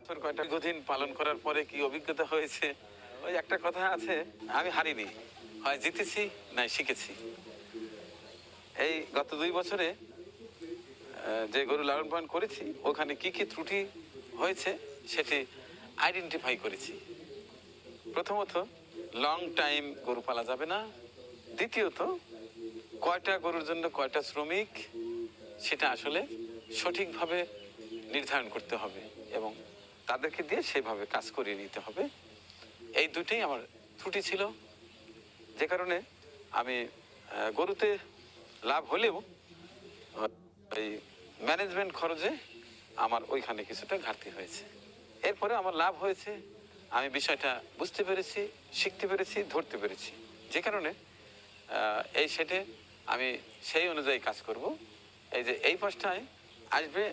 কয়টা দীর্ঘদিন পালন করার পরে কি অভিজ্ঞতা হয়েছে, ওই একটা কথা আছে, আমি হারিনি, হয় জিতেছি নাই শিখেছি। এই গত 2 বছরে যে গরু লালন পালন করেছি ওখানে কি কি ত্রুটি হয়েছে সেটি আইডেন্টিফাই করেছি। প্রথমত, লং টাইম গরু পালা যাবে না। দ্বিতীয়ত, কয়টা গরুর জন্য কয়টা শ্রমিক সেটা আসলে সঠিকভাবে নির্ধারণ করতে হবে এবং তাদেরকে দিয়ে সেভাবে কাজ করিয়ে নিতে হবে। এই দুটোই আমার ত্রুটি ছিল, যে কারণে আমি গরুতে লাভ হলেও এই ম্যানেজমেন্ট খরচে আমার ওইখানে কিছুটা ঘাটতি হয়েছে। এরপরে আমার লাভ হয়েছে, আমি বিষয়টা বুঝতে পেরেছি, শিখতে পেরেছি, ধরতে পেরেছি, যে কারণে এই সেটে আমি সেই অনুযায়ী কাজ করব। এই যে এই পাশটায় আসবে